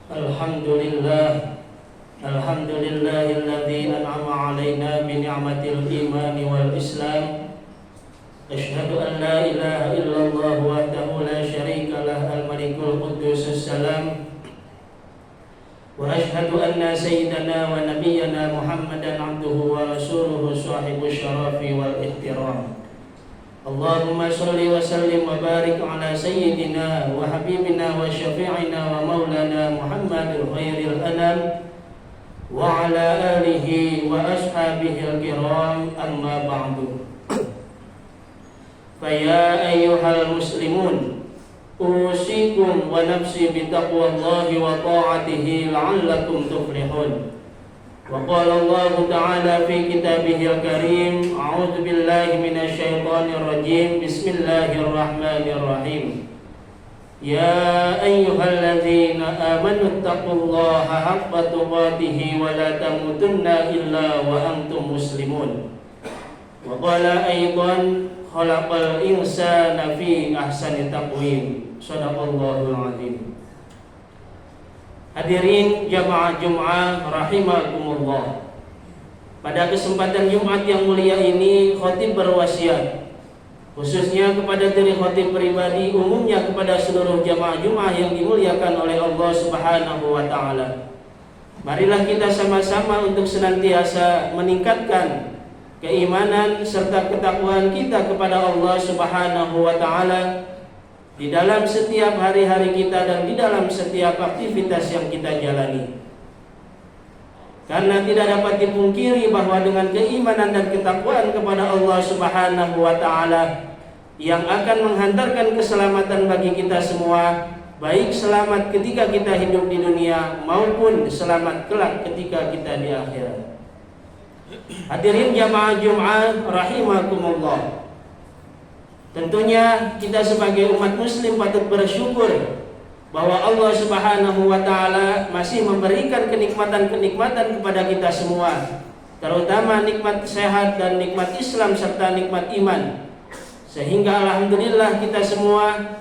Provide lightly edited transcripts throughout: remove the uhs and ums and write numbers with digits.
Alhamdulillah, alhamdulillahilladzi an'ama 'alaina bi ni'matil iman wal islam. Asyhadu an la ilaha illallah wahdahu la syarika lah al-malikul quddus salam. Wa asyhadu anna sayyidana wa nabiyyana Muhammadan 'abduhu wa rasuluhu shahibus syarafi wal ihtiram. Allahumma sholli wa sallim wa barik ala sayyidina wa habibina wa syafi'ina wa maulana Muhammadil khairil anam wa ala alihi wa ashabihi al-kiram, amma ba'du. Faya ayyuhal muslimun, usikum wa nafsi bitaqwallahi wa ta'atihi la'allakum tuflihun. Wa qala Allah ta'ala fi kitabihil karim, a'udzu billahi minasyaitonir rajim, bismillahirrahmanirrahim. Ya ayyuhalladzina amanu taqullaha haqqa tuqatih wa la tamutunna illa wa antum muslimun. Wa qala aidan khalaqal insana fi ahsani taqwim. Shadaqallahul azim. Hadirin jamaah Jum'ah rahimakumullah. Pada kesempatan Jumat yang mulia ini, khatib berwasiat khususnya kepada diri khatib pribadi, umumnya kepada seluruh jamaah Jum'ah yang dimuliakan oleh Allah Subhanahu wa taala. Marilah kita sama-sama untuk senantiasa meningkatkan keimanan serta ketakwaan kita kepada Allah Subhanahu wa taala di dalam setiap hari-hari kita dan di dalam setiap aktivitas yang kita jalani. Karena tidak dapat dipungkiri bahwa dengan keimanan dan ketakwaan kepada Allah Subhanahu wa taala yang akan menghantarkan keselamatan bagi kita semua, baik selamat ketika kita hidup di dunia maupun selamat kelak ketika kita di akhirat. Hadirin jamaah Jum'ah rahimakumullah. Tentunya kita sebagai umat muslim patut bersyukur bahwa Allah Subhanahu wa taala masih memberikan kenikmatan-kenikmatan kepada kita semua, terutama nikmat sehat dan nikmat Islam serta nikmat iman. Sehingga alhamdulillah kita semua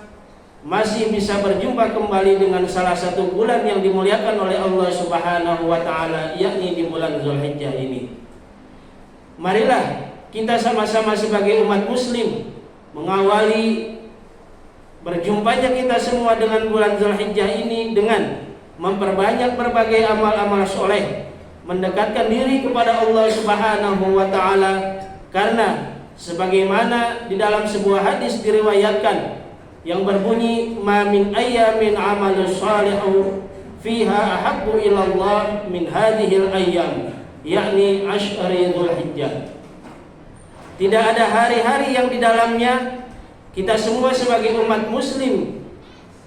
masih bisa berjumpa kembali dengan salah satu bulan yang dimuliakan oleh Allah Subhanahu wa taala, yakni di bulan Zulhijjah ini. Marilah kita sama-sama sebagai umat muslim mengawali berjumpanya kita semua dengan bulan Zulhijjah ini dengan memperbanyak berbagai amal-amal soleh, mendekatkan diri kepada Allah Subhanahu wa taala, karena sebagaimana di dalam sebuah hadis diriwayatkan yang berbunyi, ma min ayyamin amalus shalihu fiha ahabbu ilallah min hadhil ayyam, yakni asyri Zulhijjah. Tidak ada hari-hari yang di dalamnya kita semua sebagai umat muslim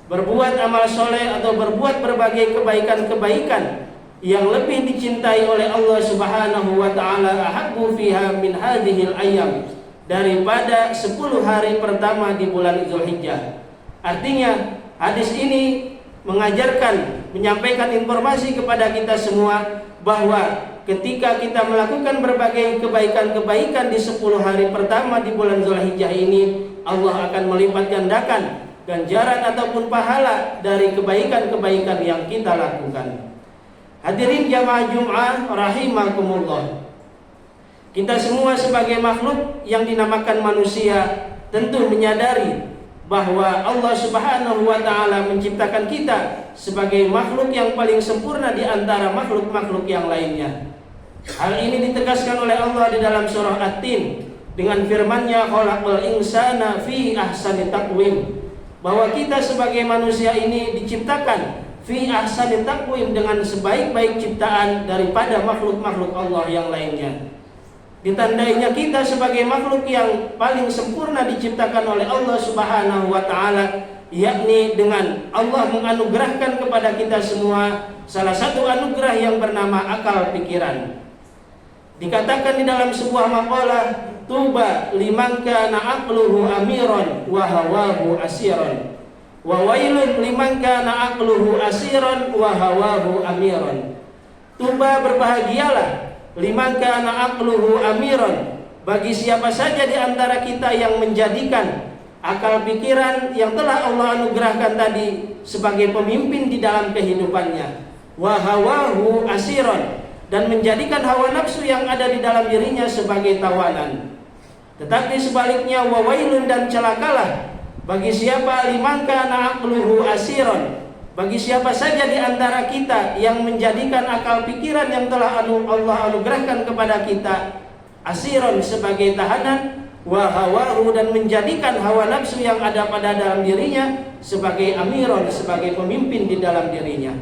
berbuat amal soleh atau berbuat berbagai kebaikan-kebaikan yang lebih dicintai oleh Allah Subhanahu wa taala, ahabbu fiha min hadhil ayyam, daripada 10 hari pertama di bulan Zulhijjah. Artinya hadis ini mengajarkan, menyampaikan informasi kepada kita semua bahwa ketika kita melakukan berbagai kebaikan-kebaikan di 10 hari pertama di bulan Zulhijjah ini, Allah akan melipat gandakan ganjaran ataupun pahala dari kebaikan-kebaikan yang kita lakukan. Hadirin jamaah Jum'ah rahimakumullah. Kita semua sebagai makhluk yang dinamakan manusia tentu menyadari bahwa Allah Subhanahu wa taala menciptakan kita sebagai makhluk yang paling sempurna di antara makhluk-makhluk yang lainnya. Hal ini ditegaskan oleh Allah di dalam surah At-Tin dengan firman-Nya, khalaqal insana fi ahsani taqwim, bahwa kita sebagai manusia ini diciptakan fi ahsani taqwim, dengan sebaik-baik ciptaan daripada makhluk-makhluk Allah yang lainnya. Ditandainya kita sebagai makhluk yang paling sempurna diciptakan oleh Allah Subhanahu wa taala, yakni dengan Allah menganugerahkan kepada kita semua salah satu anugerah yang bernama akal pikiran. Dikatakan di dalam sebuah maqalah, tuba liman kana aqluhu amiran wa hawahu asiran, wa wailun liman kana aqluhu asiran wa hawahu amiran. Tuba, berbahagialah, liman kana aqluhu amiran, bagi siapa saja di antara kita yang menjadikan akal pikiran yang telah Allah anugerahkan tadi sebagai pemimpin di dalam kehidupannya. Wa hawahu asiron, dan menjadikan hawa nafsu yang ada di dalam dirinya sebagai tawanan. Tetapi sebaliknya, wa wailun, dan celakalah bagi siapa liman kana aqluhu asiron, bagi siapa saja di antara kita yang menjadikan akal pikiran yang telah Allah anugerahkan kepada kita asiron sebagai tahanan, wa hawahu, dan menjadikan hawa nafsu yang ada pada dalam dirinya sebagai amiron, sebagai pemimpin di dalam dirinya.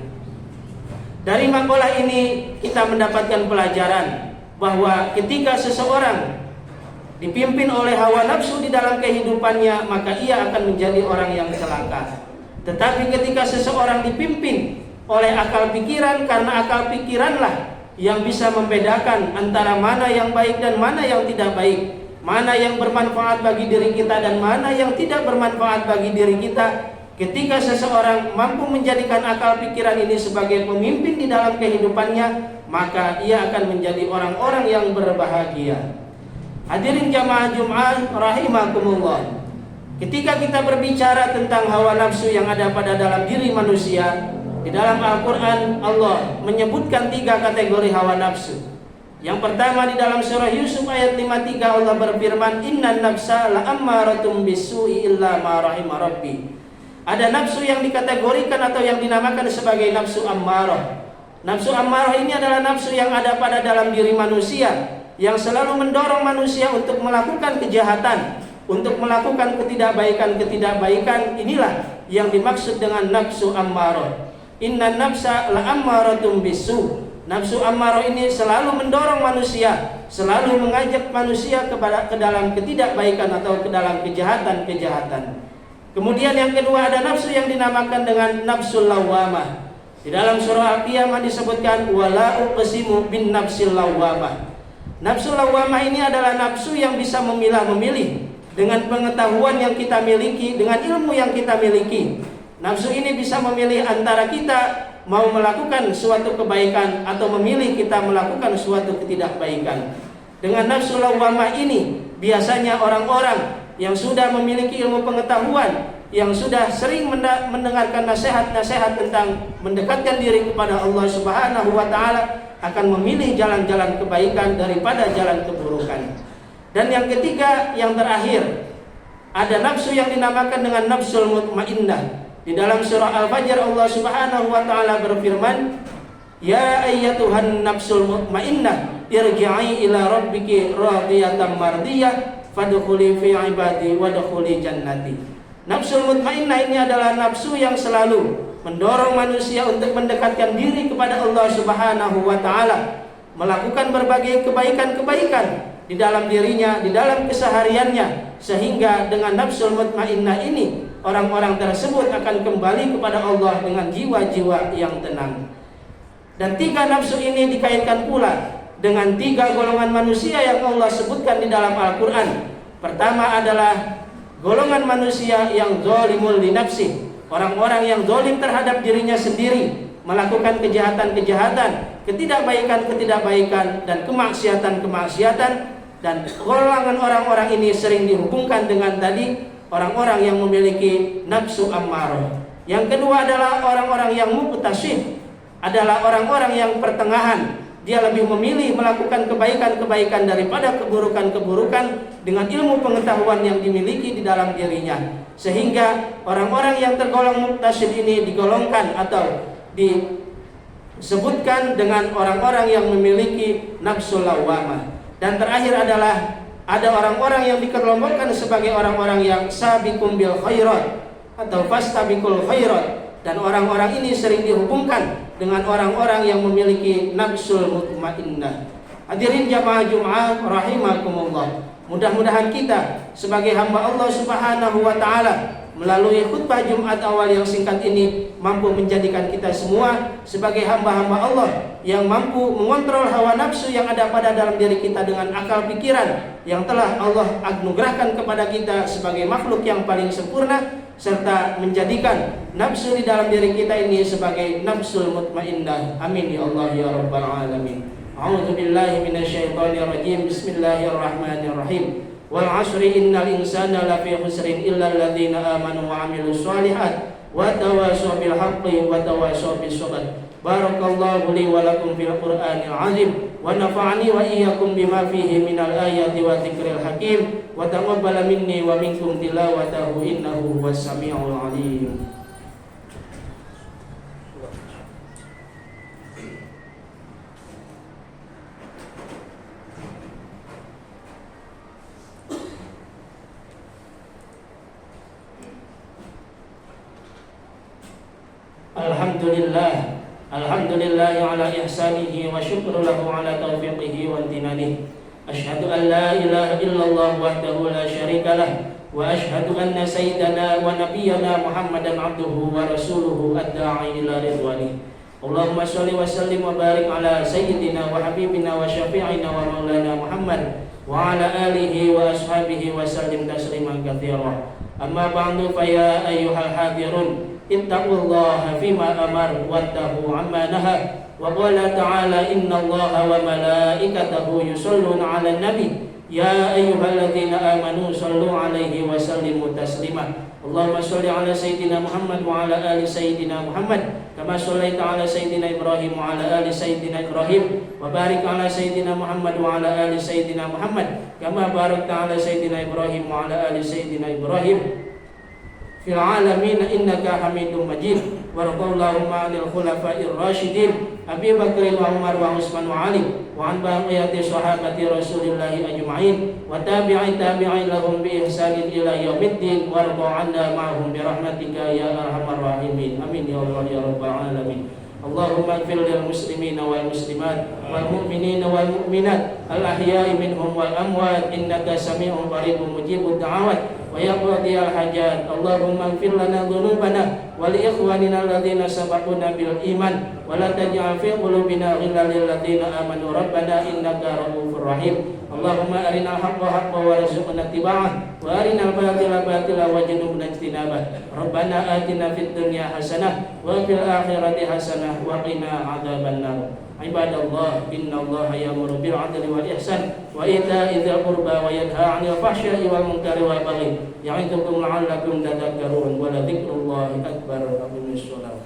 Dari makalah ini kita mendapatkan pelajaran bahwa ketika seseorang dipimpin oleh hawa nafsu di dalam kehidupannya, maka ia akan menjadi orang yang celaka. Tetapi ketika seseorang dipimpin oleh akal pikiran, karena akal pikiranlah yang bisa membedakan antara mana yang baik dan mana yang tidak baik, mana yang bermanfaat bagi diri kita dan mana yang tidak bermanfaat bagi diri kita. Ketika seseorang mampu menjadikan akal pikiran ini sebagai pemimpin di dalam kehidupannya, maka ia akan menjadi orang-orang yang berbahagia. Hadirin jamaah Jumat rahimakumullah. Ketika kita berbicara tentang hawa nafsu yang ada pada dalam diri manusia, di dalam Al-Quran Allah menyebutkan 3 kategori hawa nafsu. Yang pertama di dalam surah Yusuf ayat 53 Allah berfirman, Innan nafsa la'ammaratum bisu'i illa ma rahima rabbi. Ada nafsu yang dikategorikan atau yang dinamakan sebagai nafsu ammarah. Nafsu ammarah ini adalah nafsu yang ada pada dalam diri manusia, yang selalu mendorong manusia untuk melakukan kejahatan, untuk melakukan ketidakbaikan. Inilah yang dimaksud dengan nafsu ammarah. Innan nafsa la'ammaratum bisu. Nafsu ammarah ini selalu mendorong manusia, selalu mengajak manusia ke dalam ketidakbaikan atau ke dalam kejahatan. Kemudian yang kedua ada nafsu yang dinamakan dengan nafsul lawwamah. Di dalam surah Al-Qiyamah disebutkan wala uqsimu bin nafsil lawwamah. Nafsu lawwamah ini adalah nafsu yang bisa memilah-memilih dengan pengetahuan yang kita miliki, dengan ilmu yang kita miliki. Nafsu ini bisa memilih antara kita mau melakukan suatu kebaikan atau memilih kita melakukan suatu ketidakbaikan. Dengan nafsu lawwamah ini biasanya orang-orang yang sudah memiliki ilmu pengetahuan, yang sudah sering mendengarkan nasihat-nasihat tentang mendekatkan diri kepada Allah Subhanahu wa taala, akan memilih jalan-jalan kebaikan daripada jalan keburukan. Dan yang ketiga, yang terakhir, ada nafsu yang dinamakan dengan nafsul mutmainnah. Di dalam surah Al-Fajr Allah Subhanahu wa taala berfirman, Ya ayyatuhan nafsul mutmainnah, irji'i ila rabbiki radiyatan mardiyah, fadkhuli fi ibadi wadkhuli jannati. Nafsul mutmainnah ini adalah nafsu yang selalu mendorong manusia untuk mendekatkan diri kepada Allah Subhanahu wa taala, melakukan berbagai kebaikan-kebaikan di dalam dirinya, di dalam kesehariannya, sehingga dengan nafsul mutmainnah ini orang-orang tersebut akan kembali kepada Allah dengan jiwa-jiwa yang tenang. Dan 3 nafsu ini dikaitkan pula dengan 3 golongan manusia yang Allah sebutkan di dalam Al-Quran. Pertama adalah golongan manusia yang zalimul li nafsih, orang-orang yang zalim terhadap dirinya sendiri, melakukan kejahatan-kejahatan, ketidakbaikan-ketidakbaikan, dan kemaksiatan-kemaksiatan. Dan golongan orang-orang ini sering dihubungkan dengan tadi orang-orang yang memiliki nafsu ammarah. Yang kedua adalah orang-orang yang muqtasid, adalah orang-orang yang pertengahan. Dia lebih memilih melakukan kebaikan-kebaikan daripada keburukan-keburukan dengan ilmu pengetahuan yang dimiliki di dalam dirinya. Sehingga orang-orang yang tergolong muqtasid ini digolongkan atau disebutkan dengan orang-orang yang memiliki nafsul lawwamah. Dan terakhir adalah ada orang-orang yang dikelompokkan sebagai orang-orang yang sabiqum bil khairat atau fastabiqul khairat. Dan orang-orang ini sering dihubungkan dengan orang-orang yang memiliki nafsul mutmainnah. Hadirin jamaah Jumat rahimakumullah. Mudah-mudahan kita sebagai hamba Allah Subhanahu wa taala melalui khutbah Jumat awal yang singkat ini mampu menjadikan kita semua sebagai hamba-hamba Allah yang mampu mengontrol hawa nafsu yang ada pada dalam diri kita dengan akal pikiran yang telah Allah anugerahkan kepada kita sebagai makhluk yang paling sempurna, serta menjadikan nafsu di dalam diri kita ini sebagai nafsul mutmainnah. Amin ya Allah ya rabbal alamin. A'udzu billahi minasyaitonir rajim. Bismillahirrahmanirrahim. Wal 'asri innal insana lafi khusrin illa alladziina aamanu wa 'amilus shalihat wa tawashaw bil haqqi wa tawashaw bis sabr. Barakallahu li wa lakum fil Qur'anil 'azim wa nafa'ani wa iyyakum bima fihi minal ayati wa dzikril hakim wa taqabbala minni wa minkum tilawatahu innahu huwas samiul 'alim. Alhamdulillah ala ihsanihi wa syukru lahu ala taufiqihi wa imtinanihi. Asyhadu an la ilaha illallah wahdahu la syarikalah wa asyhadu anna sayyidana wa nabiyyana Muhammadan abduhu wa rasuluhu ad-da'i ila ridwani. Allahumma shalli wa sallim wa barik ala sayyidina wa habibina wa syafi'ina wa maulana Muhammad wa ala alihi wa ashabihi wa sallim tasliman katsira. Amma ba'du fa ya ayyuhal hadirun ittaqullaha fima amar wattahu amma naha wa qala ta'ala innallaha wa malaikatahu yusholluna 'alan nabi ya ayyuhalladzina amanu shallu 'alaihi wa sallimu taslima. Allahumma shalli 'ala sayyidina Muhammad wa 'ala ali sayyidina Muhammad kama shallaita 'ala sayyidina Ibrahim wa 'ala ali sayyidina Ibrahim wa barik 'ala sayyidina Muhammad wa 'ala ali sayyidina Muhammad kama barakta 'ala sayyidina Ibrahim wa 'ala ali sayyidina Ibrahim fil alamin innaka hamidum majid. Warḍallahu ma'anil khulafa'ir rasyidin Abi Bakr wa Umar wa Utsman wa Ali wa an baqiyati sahabati Rasulillahi ajma'in wa tabi'i lahum bi ihsanin ila yaumiddin warḍa 'anna ma'hum bi rahmatika ya arhamar rahimin. Amin ya Allah ya rabbal alamin. Allahumma ighfir lil muslimina wal muslimat wal mu'minina wal mu'minat al ahya'i minhum wal amwat innaka sami'un qaribun mujibud da'awat wa yaqdi al hajat. Allahumma ighfir lana dhunubana wa li ikhwanina alladhina sabaquna bil iman wa la taj'al fi qulubina ghillan lil ladzina amanu rabbana innaka ra'ufur rahim. Allahumma arinal haqqa haqqan warzuqna ittiba'ah wa arinal batila batilan wajnubna ijtinabah. Rabbana atina fid dunya hasanah wa fil akhirati hasanah wa qina adzabannar. Ibadallah innallaha ya'muru bil 'adli wal ihsan wa ita'i dzil qurba wa yanha 'anil fahsya'i wal munkari wal baghi ya'idukum la'allakum tadhakkarun wa la dzikrullahi akbar. Aqimissalah.